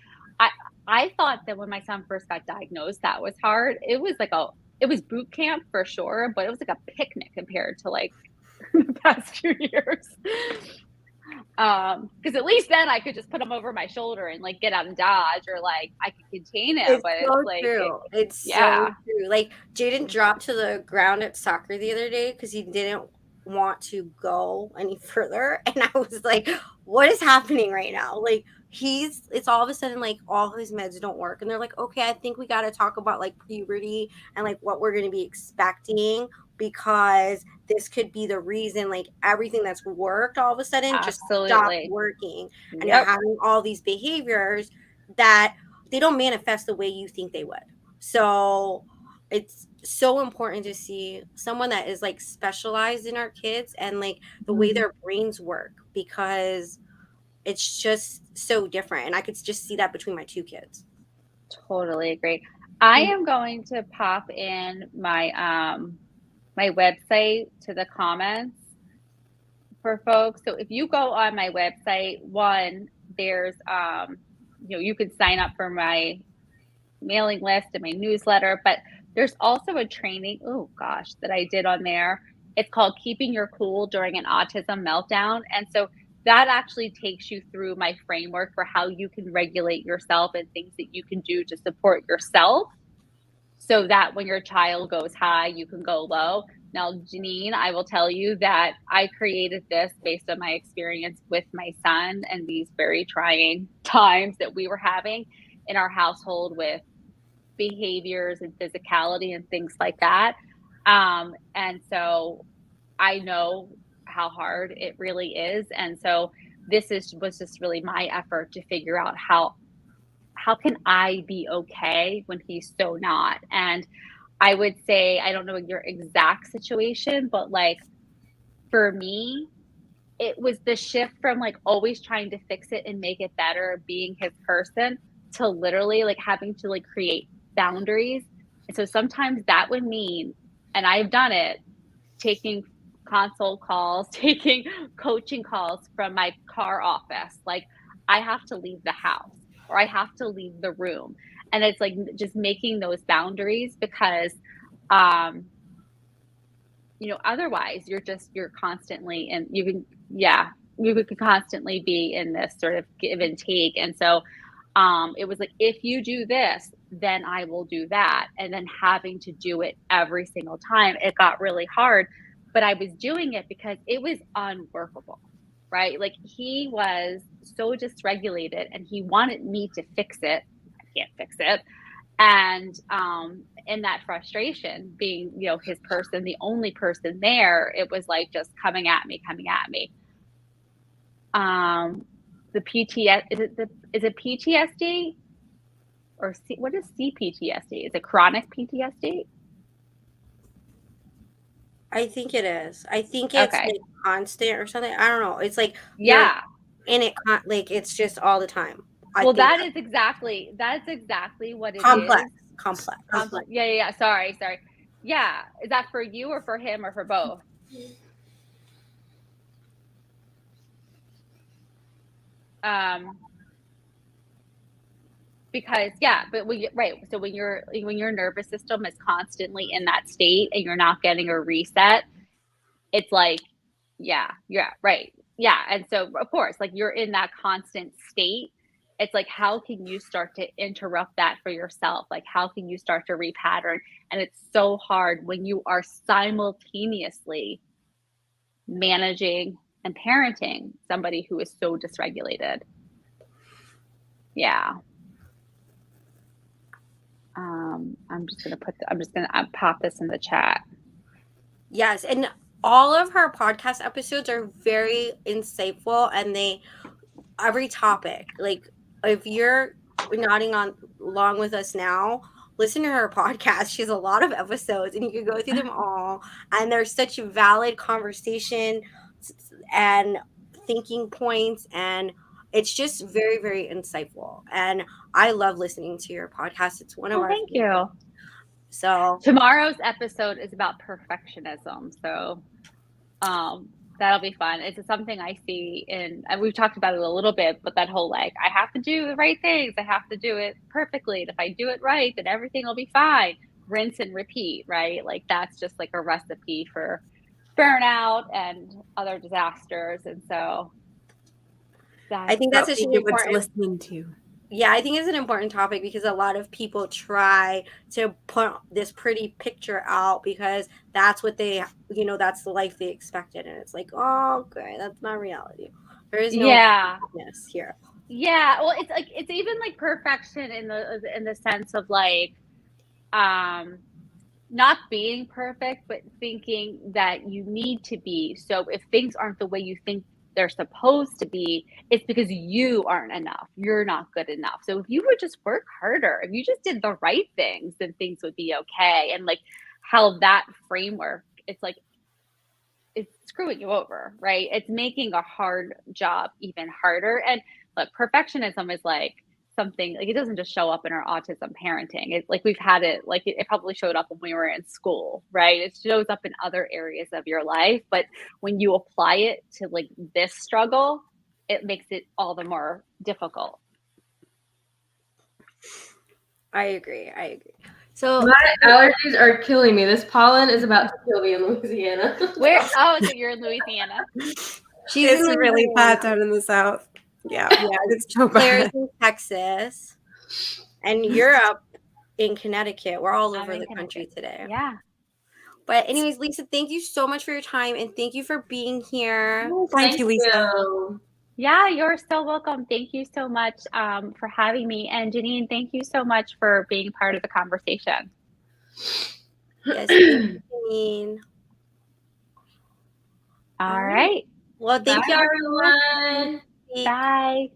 I thought that when my son first got diagnosed, that was hard. It was boot camp for sure, but it was like a picnic compared to like the past 2 years. Because at least then I could just put him over my shoulder and like get out and dodge, or like I could contain him. It's But so it's like, true. It's so yeah, true. Like Jaden dropped to the ground at soccer the other day because he didn't want to go any further. And I was like, what is happening right now? Like it's all of a sudden like all his meds don't work. And they're like, okay, I think we got to talk about like puberty and like what we're going to be expecting, because this could be the reason like everything that's worked all of a sudden just stopped absolutely. working. And you're Yep. having all these behaviors that they don't manifest the way you think they would. So it's so important to see someone that is like specialized in our kids and like the way their brains work, because it's just so different. And I could just see that between my two kids. Totally agree. I am going to pop in my website to the comments for folks. So if you go on my website, there's you can sign up for my mailing list and my newsletter, but there's also a training, oh gosh, that I did on there. It's called Keeping Your Cool During an Autism Meltdown. And so that actually takes you through my framework for how you can regulate yourself and things that you can do to support yourself so that when your child goes high, you can go low. Now, Janine, I will tell you that I created this based on my experience with my son and these very trying times that we were having in our household with behaviors and physicality and things like that. And so I know how hard it really is. And so was just really my effort to figure out how can I be okay when he's so not? And I would say, I don't know your exact situation, but like for me, it was the shift from like always trying to fix it and make it better, being his person, to literally like having to like create boundaries. And so sometimes that would mean, and I've done it, taking consult calls, taking coaching calls from my car office. Like I have to leave the house or I have to leave the room. And it's like just making those boundaries because otherwise you're constantly, and you could constantly be in this sort of give and take. And so it was like, if you do this, then I will do that. And then having to do it every single time, it got really hard, but I was doing it because it was unworkable, right? Like he was so dysregulated and he wanted me to fix it. I can't fix it. And in that frustration, being his person, the only person there, it was like just coming at me. The PTS, is it PTSD or what is CPTSD? Is it chronic PTSD? I think it is. I think it's Okay. like constant or something. I don't know. It's like Yeah. you're in it like it's just all the time. Well, that's exactly what it complex. is. Complex. Yeah. Sorry. Yeah. Is that for you or for him or for both? Because but so when your nervous system is constantly in that state and you're not getting a reset, it's like right. And so of course, like you're in that constant state. It's like, how can you start to interrupt that for yourself? Like, how can you start to repattern? And it's so hard when you are simultaneously managing and parenting somebody who is so dysregulated. Yeah. I'm just gonna pop this in the chat. Yes, and all of her podcast episodes are very insightful, and every topic, like if you're nodding on along with us now, listen to her podcast. She has a lot of episodes, and you can go through them all, and there's such valid conversation and thinking points, and it's just very, very insightful. And I love listening to your podcast. It's one of Oh, our thank favorites. you. So Tomorrow's episode is about perfectionism. So that'll be fun. It's something I see and we've talked about it a little bit, but that whole like, I have to do the right things, I have to do it perfectly. And if I do it right, then everything will be fine. Rinse and repeat, right? Like that's just like a recipe for burnout and other disasters. And so I think Not that's such an being able to important, listen to. yeah, I think it's an important topic because a lot of people try to put this pretty picture out because that's what they, that's the life they expected. And it's like, oh, okay, that's not reality. There is no yeah. happiness here. Yeah. Well, it's like it's even like perfection in the sense of like not being perfect, but thinking that you need to be. So if things aren't the way you think they're supposed to be, it's because you aren't enough. You're not good enough. So if you would just work harder, if you just did the right things, then things would be okay. And like how that framework, it's screwing you over, right? It's making a hard job even harder. And look, perfectionism is like something like it doesn't just show up in our autism parenting. It's like we've had it, like it probably showed up when we were in school, right? It shows up in other areas of your life. But when you apply it to like this struggle, it makes it all the more difficult. I agree. So My allergies are killing me. This pollen is about to kill me in Louisiana. Where? Oh, so you're in Louisiana. she's It's in really Louisiana. bad down in the South. Yeah, Yeah, it's so Claire's bad. in Texas, and you're up in Connecticut. We're all I'm over in the country Connecticut. today. Yeah. But anyways, Lisa, thank you so much for your time, and thank you for being here. Thank you, Lisa. you. Yeah, you're so welcome. Thank you so much for having me. And Janine, thank you so much for being part of the conversation. Yes, thank you, Janine. All right. Well, thank Bye, you everyone. everyone. Bye.